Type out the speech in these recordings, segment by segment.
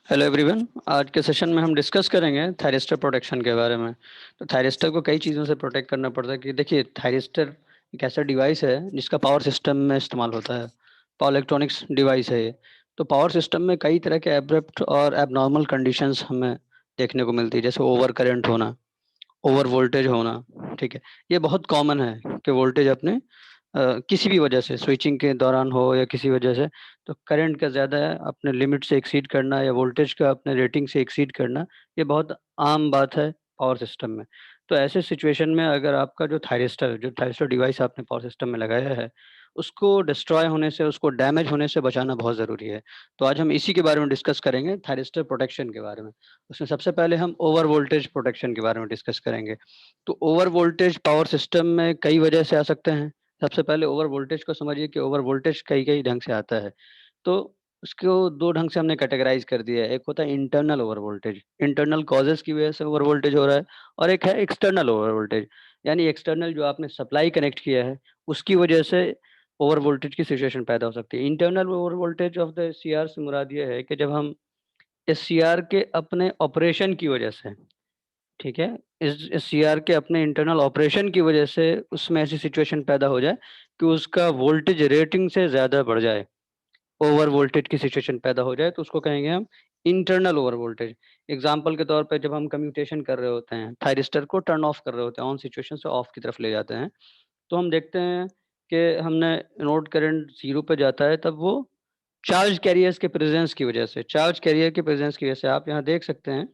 Hello everyone. आज के session में हम डिस्कस करेंगे थायरिस्टर प्रोटेक्शन के बारे में। तो थायरिस्टर को कई चीज़ों से प्रोटेक्ट करना पड़ता है कि देखिए थायरिस्टर एक ऐसा डिवाइस है जिसका पावर सिस्टम में इस्तेमाल होता है। पावर इलेक्ट्रॉनिक्स डिवाइस है ये। तो पावर सिस्टम में कई तरह के एब्रप्ट और एबनॉर्मल कंडीशंस हमें देखने को मिलती है, जैसे ओवर करंट होना, ओवर वोल्टेज होना। ठीक है, ये बहुत कॉमन है कि वोल्टेज अपने किसी भी वजह से स्विचिंग के दौरान हो या किसी वजह से, तो करंट का ज़्यादा अपने लिमिट से एक्सीड करना या वोल्टेज का अपने रेटिंग से एक्सीड करना, ये बहुत आम बात है पावर सिस्टम में। तो ऐसे सिचुएशन में अगर आपका जो थायरिस्टर डिवाइस आपने पावर सिस्टम में लगाया है, उसको डिस्ट्रॉय होने से, उसको डैमेज होने से बचाना बहुत ज़रूरी है। तो आज हम इसी के बारे में डिस्कस करेंगे, थायरिस्टर प्रोटेक्शन के बारे में। उसमें सबसे पहले हम ओवर वोल्टेज प्रोटेक्शन के बारे में डिस्कस करेंगे। तो ओवर वोल्टेज पावर सिस्टम में कई वजह से आ सकते हैं। सबसे पहले ओवर वोल्टेज को समझिए कि ओवर वोल्टेज कई-कई ढंग से आता है। तो उसको 2 ढंग से हमने कैटेगराइज़ कर दिया है। एक होता है internal over voltage, internal causes की वजह से ओवर वोल्टेज हो रहा है, और एक है एक्सटर्नल ओवर वोल्टेज, यानी एक्सटर्नल जो आपने सप्लाई कनेक्ट किया है, उसकी वजह से ओवर वोल्टेज की सिचुएशन पैदा हो सकती है। Internal over voltage of the CR से मुराद ये है कि जब हम इस सीआर के अपने ऑपरेशन की वजह से, ठीक है? इस सीआर के अपने इंटरनल ऑपरेशन की वजह से उसमें ऐसी सिचुएशन पैदा हो जाए कि उसका वोल्टेज रेटिंग से ज़्यादा बढ़ जाए, ओवर वोल्टेज की सिचुएशन पैदा हो जाए, तो उसको कहेंगे हम इंटरनल ओवर वोल्टेज। एग्ज़ाम्पल के तौर पे जब हम कम्यूटेशन कर रहे होते हैं, थायरिस्टर को टर्न ऑफ कर रहे होते हैं, ऑन सिचुएशन से ऑफ की तरफ ले जाते हैं, तो हम देखते हैं कि हमने नोड करंट 0 पे जाता है, तब वो चार्ज कैरियर्स के प्रेज़ेंस की वजह से, चार्ज कैरियर के प्रेज़ेंस की वजह से आप यहाँ देख सकते हैं,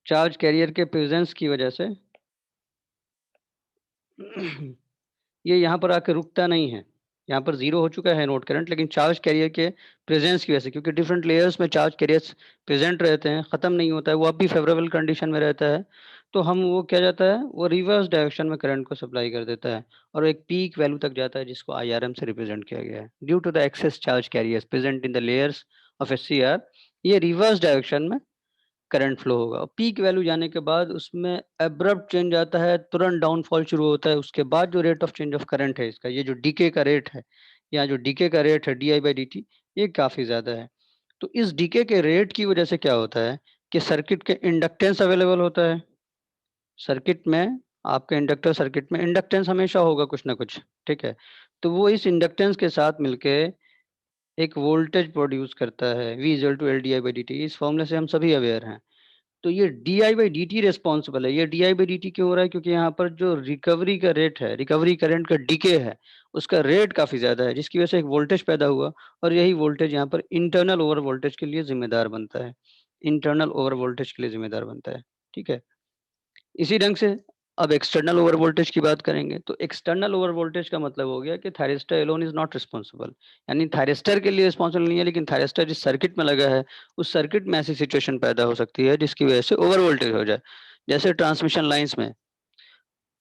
चार्ज कैरियर के प्रेज़ेंस की वजह से ये यहाँ पर आके रुकता नहीं है। यहाँ पर 0 हो चुका है नोड करंट, लेकिन चार्ज कैरियर के प्रेज़ेंस की वजह से, क्योंकि डिफरेंट लेयर्स में चार्ज कैरियर्स प्रेज़ेंट रहते हैं, ख़त्म नहीं होता है, वो अब भी फ़ेवरेबल कंडीशन में रहता है। तो हम वो क्या जाता है, वो रिवर्स डायरेक्शन में करंट को सप्लाई कर देता है और एक पीक वैल्यू तक जाता है जिसको आईआरएम से रिप्रेज़ेंट किया गया है। Due to the excess charge carriers present in the layers of HCR, ये रिवर्स डायरेक्शन में करंट फ्लो होगा। पीक वैल्यू जाने के बाद उसमें अब्रप्ट चेंज आता है, तुरंत डाउनफॉल शुरू होता है। उसके बाद जो rate of change of current है इसका, ये जो डीके का रेट है, या जो डीके का रेट है डी/dt, ये काफ़ी ज़्यादा है। तो इस डीके के रेट की वजह से क्या होता है कि सर्किट के इंडक्टेंस अवेलेबल होता है। सर्किट में, आपके इंडक्टर सर्किट में इंडक्टेंस हमेशा होगा कुछ ना कुछ, ठीक है? तो वो इस इंडक्टेंस के साथ मिलके एक वोल्टेज प्रोड्यूस करता है, V is equal to L di/dt। इस फॉर्मूले से हम सभी अवेयर हैं। तो ये di/dt रिस्पॉन्सिबल है। ये di/dt क्यों हो रहा है? क्योंकि यहाँ पर जो रिकवरी का रेट है, रिकवरी करंट का डीके है, उसका रेट काफ़ी ज़्यादा है, जिसकी वजह से एक वोल्टेज पैदा हुआ, और यही वोल्टेज यहाँ पर इंटरनल ओवर वोल्टेज के लिए ज़िम्मेदार बनता है। इंटरनल ओवर वोल्टेज के लिए ज़िम्मेदार बनता है, ठीक है? इसी ढंग से अब एक्सटर्नल ओवर वोल्टेज की बात करेंगे, तो एक्सटर्नल ओवर वोल्टेज का मतलब हो गया कि thyristor alone is not responsible, यानी थायरिस्टर के लिए रिस्पॉन्सिबल नहीं है, लेकिन थायरिस्टर जिस सर्किट में लगा है, उस सर्किट में ऐसी सिचुएशन पैदा हो सकती है जिसकी वजह से ओवर वोल्टेज हो जाए। जैसे ट्रांसमिशन लाइन्स में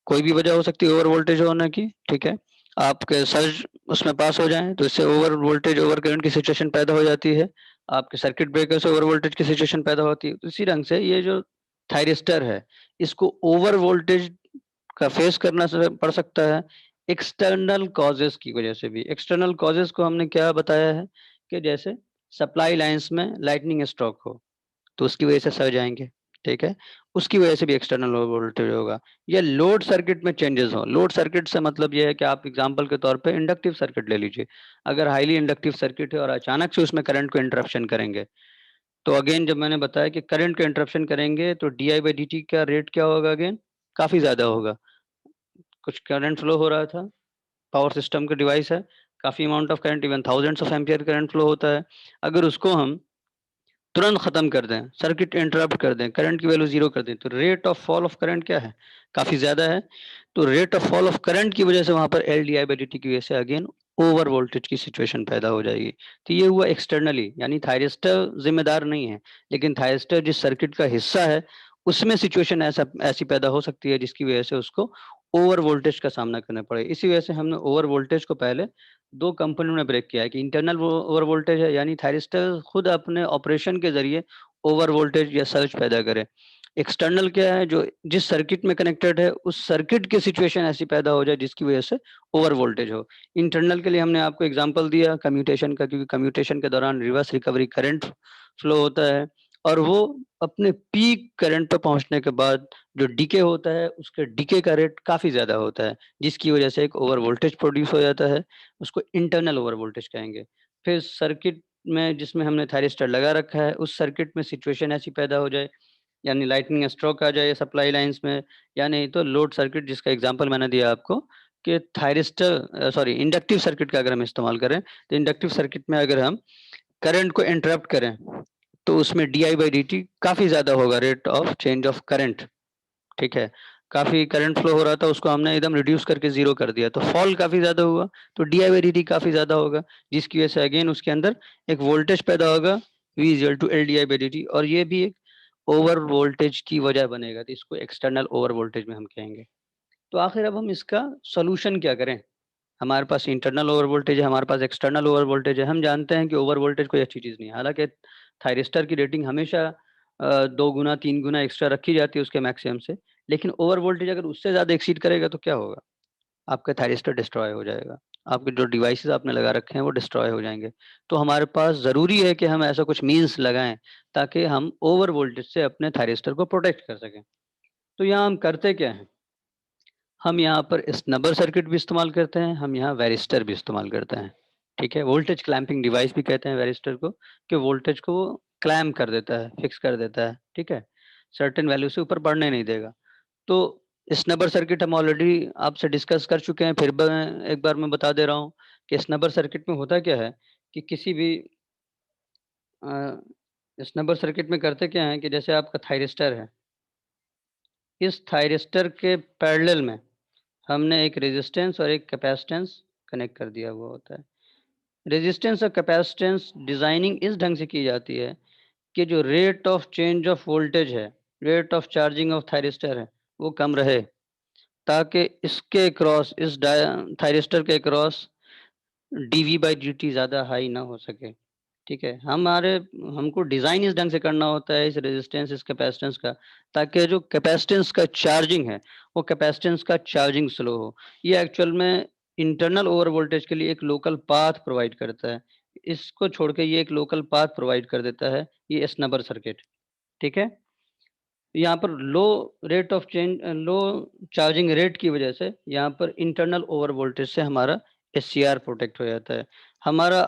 कोई भी वजह हो सकती है ओवर वोल्टेज होने की, ठीक है? आपके सर्ज उसमें पास हो जाएँ, तो इससे ओवर वोल्टेज, ओवर करंट की सिचुएशन पैदा हो जाती है। आपके सर्किट ब्रेकर से ओवर वोल्टेज की सिचुएशन पैदा होती है। तो इसी ढंग से ये जो थायरिस्टर है, इसको ओवर वोल्टेज का फेस करना पड़ सकता है एक्सटर्नल कॉजेज़ की वजह से भी। एक्सटर्नल कॉजेज़ को हमने क्या बताया है कि जैसे सप्लाई लाइन्स में लाइटनिंग स्ट्रोक हो, तो उसकी वजह से सड़ जाएँगे, ठीक है? उसकी वजह से भी एक्सटर्नल लो वोल्टेज होगा, या लोड सर्किट में चेंजेज़ हों। लोड सर्किट से मतलब ये है कि आप एग्ज़ाम्पल के तौर पे इंडक्टिव सर्किट ले लीजिए। अगर हाइली इंडक्टिव सर्किट है और अचानक से उसमें करंट को इंटरप्शन करेंगे, तो अगेन जब मैंने बताया कि करंट को इंटरप्शन करेंगे, तो di/dt का रेट क्या होगा अगेन? काफ़ी ज़्यादा होगा। कुछ करंट फ्लो हो रहा था, पावर सिस्टम का डिवाइस है, काफ़ी amount of current, even thousands of ampere current flow होता है। अगर उसको हम तुरंत ख़त्म कर दें, सर्किट इंटरप्ट कर दें, करंट की वैल्यू 0 कर दें, तो rate of fall of current क्या है? काफ़ी ज़्यादा है। तो rate of fall of current की वजह से वहाँ पर L di/dt की वजह से अगेन ओवर वोल्टेज की सिचुएशन पैदा हो जाएगी। तो ये हुआ एक्सटर्नली, यानी थायरिस्टर ज़िम्मेदार नहीं है, लेकिन थायरिस्टर जिस सर्किट का हिस्सा है, उसमें सिचुएशन ऐसी पैदा हो सकती है जिसकी वजह से उसको ओवर वोल्टेज का सामना करना पड़े। इसी वजह से हमने ओवर वोल्टेज को पहले 2 कंपोनेंट में ब्रेक किया है कि इंटरनल वो ओवर वोल्टेज है, यानी थायरिस्टर खुद अपने ऑपरेशन के ज़रिए ओवर वोल्टेज या सर्ज पैदा करे। एक्सटर्नल क्या है, जो जिस सर्किट में कनेक्टेड है उस सर्किट की सिचुएशन ऐसी पैदा हो जाए जिसकी वजह से ओवर वोल्टेज हो। इंटरनल के लिए हमने आपको एग्जांपल दिया कम्यूटेशन का, क्योंकि कम्यूटेशन के दौरान रिवर्स रिकवरी करंट फ्लो होता है और वो अपने पीक करंट पर पहुंचने के बाद जो डीके होता है उसके डीके का रेट काफ़ी ज़्यादा होता है, जिसकी वजह से एक ओवर वोल्टेज प्रोड्यूस हो जाता है, उसको इंटरनल ओवर वोल्टेज कहेंगे। फिर सर्किट में जिसमें हमने थायरिस्टर लगा रखा है उस सर्किट में सिचुएशन ऐसी पैदा हो जाए, यानी लाइटनिंग स्ट्रोक आ जाए सप्लाई लाइंस में, या नहीं तो लोड सर्किट जिसका एग्जांपल मैंने दिया आपको कि थायरिस्टर सॉरी इंडक्टिव सर्किट का अगर हम इस्तेमाल करें तो इंडक्टिव सर्किट में अगर हम करंट को इंटरप्ट करें तो उसमें D I by D T काफ़ी ज़्यादा होगा, rate of change of current. ठीक है, काफ़ी करंट फ्लो हो रहा था उसको हमने एकदम रिड्यूस करके ज़ीरो कर दिया तो फॉल काफ़ी ज़्यादा हुआ, तो D I by D T काफ़ी ज़्यादा होगा, जिसकी वजह से अगेन उसके अंदर एक वोल्टेज पैदा होगा V is to L D I by D T, और ये भी एक ओवर वोल्टेज की वजह बनेगा, तो इसको एक्सटर्नल ओवर वोल्टेज में हम कहेंगे। तो आखिर अब हम इसका सॉल्यूशन क्या करें? हमारे पास इंटरनल ओवर वोल्टेज है, हमारे पास एक्सटर्नल ओवर वोल्टेज है। हम जानते हैं कि ओवर वोल्टेज कोई अच्छी चीज़ नहीं है, हालांकि थायरिस्टर की रेटिंग हमेशा 2 गुना 3 गुना एक्स्ट्रा रखी जाती है उसके मैक्सिमम से, लेकिन ओवर वोल्टेज अगर उससे ज़्यादा एक्सीड करेगा तो क्या होगा? आपका थायरिस्टर डिस्ट्रॉय हो जाएगा, आपके जो डिवाइसेस आपने लगा रखे हैं वो डिस्ट्रॉय हो जाएंगे। तो हमारे पास ज़रूरी है कि हम ऐसा कुछ मीन्स लगाएं ताकि हम ओवर वोल्टेज से अपने थायरिस्टर को प्रोटेक्ट कर सकें। तो यहाँ हम करते क्या हैं, हम यहाँ पर स्नबर सर्किट भी इस्तेमाल करते हैं, हम यहाँ वेरिस्टर भी इस्तेमाल करते हैं। ठीक है, वोल्टेज क्लैंपिंग डिवाइस भी कहते हैं वेरिस्टर को, कि वोल्टेज को क्लैम्प कर देता है, फिक्स कर देता है। ठीक है, सर्टेन वैल्यू से ऊपर बढ़ने नहीं देगा। तो स्नबर सर्किट हम ऑलरेडी आपसे डिस्कस कर चुके हैं, फिर एक बार मैं बता दे रहा हूँ कि स्नबर सर्किट में होता क्या है कि किसी भी स्नबर सर्किट में करते क्या है कि जैसे आपका थायरिस्टर है, इस थायरिस्टर के पैरेलल में हमने एक रेजिस्टेंस और एक कैपेसिटेंस कनेक्ट कर दिया हुआ होता है। रेजिस्टेंस और कैपेसिटेंस डिजाइनिंग इस ढंग से की जाती है कि जो rate of change of voltage है, rate of charging of thyristor है, वो कम रहे, ताकि इसके क्रॉस इस थायरिस्टर के cross DV by D T ज़्यादा हाई ना हो सके। ठीक है, हमको डिज़ाइन इस ढंग से करना होता है इस रेजिस्टेंस इस कैपेसिटेंस का, ताकि जो कैपेसिटेंस का चार्जिंग है वो कैपेसिटेंस का चार्जिंग स्लो हो। ये एक्चुअल में इंटरनल ओवर वोल्टेज के लिए एक लोकल पाथ प्रोवाइड करता है, इसको छोड़ के ये एक लोकल पाथ प्रोवाइड कर देता है ये स्नबर सर्किट। ठीक है, यहाँ पर लो चार्जिंग रेट की वजह से यहाँ पर इंटरनल ओवर वोल्टेज से हमारा एससीआर प्रोटेक्ट हो जाता है। हमारा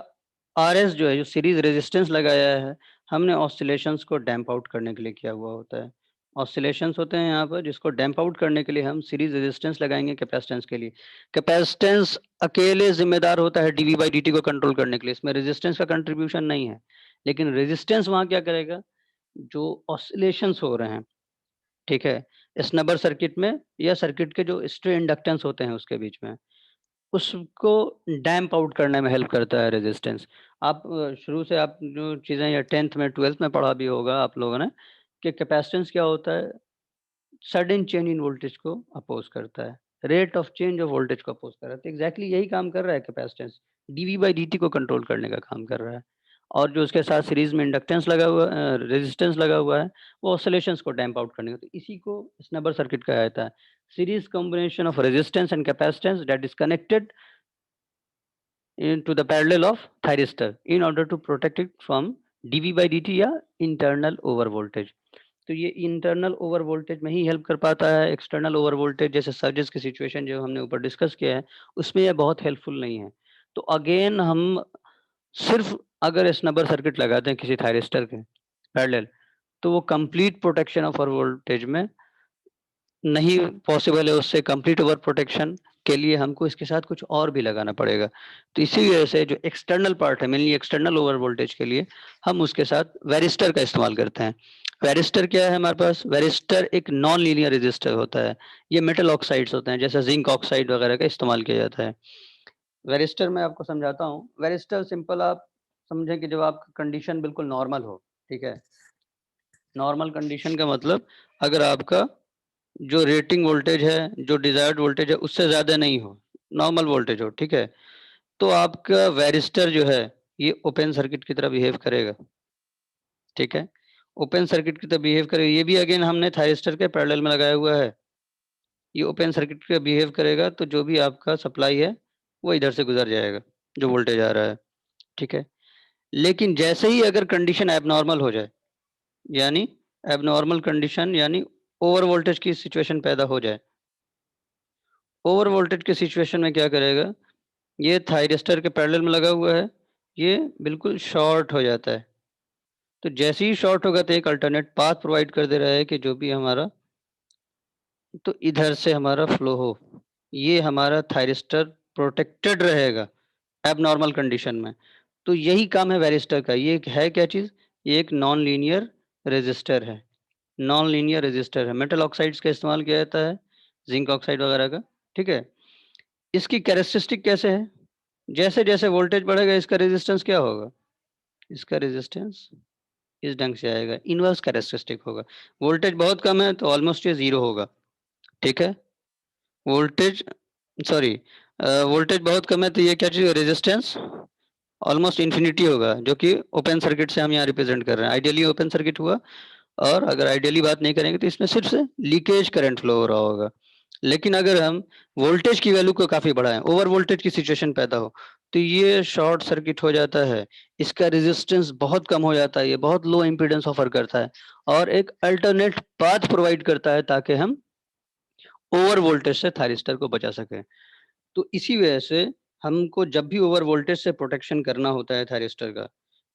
आरएस जो है, जो सीरीज रेजिस्टेंस लगाया है, हमने ऑसिलेशंस को डैम्प आउट करने के लिए किया हुआ होता है। ऑसिलेशंस होते हैं यहाँ पर, जिसको डैम्प आउट करने के लिए हम सीरीज रेजिस्टेंस लगाएंगे कैपेसिटेंस के लिए। कैपेसिटेंस अकेले जिम्मेदार होता है डीवी बाई डी को कंट्रोल करने के लिए, इसमें रेजिस्टेंस का कंट्रीब्यूशन नहीं है, लेकिन रेजिस्टेंस वहाँ क्या करेगा, जो ऑसिलेशंस हो रहे हैं, ठीक है, स्नबर सर्किट में या सर्किट के जो स्ट्रे इंडक्टेंस होते हैं उसके बीच में, उसको डैम्प आउट करने में हेल्प करता है रेजिस्टेंस। आप शुरू से आप जो चीज़ें या 10th में 12th में पढ़ा भी होगा आप लोगों ने कि कैपेसिटेंस क्या होता है, सडन चेंज इन वोल्टेज को अपोज करता है, rate of change of voltage को अपोज कर रहा है। तो एग्जैक्टली यही काम कर रहा है कैपेसिटेंस, डीवी बाई डी को कंट्रोल करने का काम कर रहा है। और जो उसके साथ सीरीज में इंडक्टेंस लगा हुआ रेजिस्टेंस लगा हुआ है वो ऑसिलेशंस को डैम्प आउट करने का, तो इसी को स्नबर सर्किट कहा जाता है। Series combination of resistance and capacitance that is connected into the parallel of thyristor in order to protect it from dV by dt या internal over voltage। तो ये इंटरनल ओवर वोल्टेज में ही हेल्प कर पाता है, एक्सटर्नल ओवर वोल्टेज जैसे surges की situation जो हमने ऊपर डिस्कस किया है उसमें ये बहुत हेल्पफुल नहीं है। तो अगेन हम सिर्फ अगर स्नबर सर्किट लगाते हैं किसी थायरिस्टर के पैरेलल, तो वो complete protection of over voltage में नहीं पॉसिबल है, उससे कंप्लीट ओवर प्रोटेक्शन के लिए हमको इसके साथ कुछ और भी लगाना पड़ेगा। तो इसी वजह से जो एक्सटर्नल पार्ट है, मेनली एक्सटर्नल ओवर वोल्टेज के लिए हम उसके साथ वेरिस्टर का इस्तेमाल करते हैं। वेरिस्टर क्या है हमारे पास, वेरिस्टर एक नॉन लीनियर रेजिस्टर होता है, ये मेटल ऑक्साइड्स होते हैं जैसे जिंक ऑक्साइड वगैरह का इस्तेमाल किया जाता है। वेरिस्टर मैं आपको समझाता हूँ, वेरिस्टर सिंपल आप समझें कि जब आपका कंडीशन बिल्कुल नॉर्मल हो, ठीक है, नॉर्मल कंडीशन का मतलब अगर आपका जो रेटिंग वोल्टेज है, जो डिजायर्ड वोल्टेज है उससे ज़्यादा नहीं हो, नॉर्मल वोल्टेज हो, ठीक है, तो आपका वेरिस्टर जो है ये ओपन सर्किट की तरह बिहेव करेगा। ठीक है, ओपन सर्किट की तरह बिहेव करेगा। ये भी अगेन हमने थायरिस्टर के पैरेलल में लगाया हुआ है। ये ओपन सर्किट का बिहेव करेगा तो जो भी आपका सप्लाई है वो इधर से गुजर जाएगा, जो वोल्टेज आ रहा है, ठीक है। लेकिन जैसे ही अगर कंडीशन एबनॉर्मल हो जाए, यानी एबनॉर्मल कंडीशन यानी ओवर वोल्टेज की सिचुएशन पैदा हो जाए, ओवर वोल्टेज के सिचुएशन में क्या करेगा, ये थायरिस्टर के पैरेलल में लगा हुआ है, ये बिल्कुल शॉर्ट हो जाता है। तो जैसे ही शॉर्ट होगा तो एक अल्टरनेट पाथ प्रोवाइड कर दे रहा है कि जो भी हमारा, तो इधर से हमारा फ्लो हो। ये हमारा थायरिस्टर प्रोटेक्टेड रहेगा एबनॉर्मल कंडीशन में। तो यही काम है वैरिस्टर का। ये है क्या चीज़, ये एक नॉन लीनियर रेजिस्टर है। नॉन लीनियर रेजिस्टर है, मेटल ऑक्साइड्स का इस्तेमाल किया जाता है, जिंक ऑक्साइड वगैरह का, ठीक है। इसकी कैरेक्टरिस्टिक कैसे है, जैसे जैसे वोल्टेज बढ़ेगा इसका रेजिस्टेंस क्या होगा, इसका रेजिस्टेंस इस ढंग से आएगा, इनवर्स कैरेक्टरिस्टिक होगा। वोल्टेज बहुत कम है तो ऑलमोस्ट ये जीरो होगा, ठीक है। वोल्टेज सॉरी वोल्टेज बहुत कम है तो ये क्या चीज़, रेजिस्टेंस ऑलमोस्ट इन्फिनिटी होगा, जो कि ओपन सर्किट से हम यहाँ रिप्रेजेंट कर रहे हैं। आइडियली ओपन सर्किट हुआ, और अगर आइडियली बात नहीं करेंगे तो इसमें सिर्फ से लीकेज करंट फ्लो हो रहा होगा। लेकिन अगर हम वोल्टेज की वैल्यू को काफ़ी बढ़ाएं, ओवर वोल्टेज की सिचुएशन पैदा हो, तो ये शॉर्ट सर्किट हो जाता है, इसका रेजिस्टेंस बहुत कम हो जाता है, ये बहुत लो इम्पीडेंस ऑफर करता है और एक अल्टरनेट पाथ प्रोवाइड करता है ताकि हम ओवर वोल्टेज से थायरिस्टर को बचा सकें। तो इसी वजह से हमको जब भी ओवर वोल्टेज से प्रोटेक्शन करना होता है थायरिस्टर का,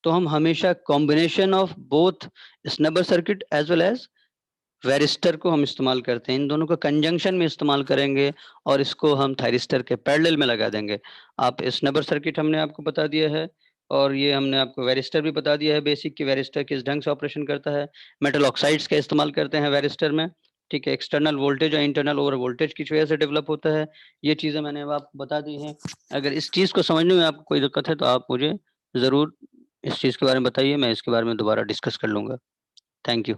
तो हम हमेशा combination of both snubber circuit as well as varistor को हम इस्तेमाल करते हैं। इन दोनों को कंजंक्शन में इस्तेमाल करेंगे और इसको हम थायरिस्टर के पैरेलल में लगा देंगे। आप स्नबर सर्किट हमने आपको बता दिया है, और ये हमने आपको वैरिस्टर भी बता दिया है बेसिक, कि वैरिस्टर किस ढंग से ऑपरेशन करता है। मेटल ऑक्साइड्स का इस्तेमाल करते हैं वैरिस्टर में, ठीक है। एक्सटर्नल वोल्टेज और इंटरनल ओवर वोल्टेज की वजह से डेवलप होता है। ये चीज़ें मैंने अब आपको बता दी हैं। अगर इस चीज़ को समझने में आपको कोई दिक्कत है तो आप मुझे ज़रूर इस चीज़ के बारे में बताइए, मैं इसके बारे में दोबारा डिस्कस कर लूँगा। Thank you.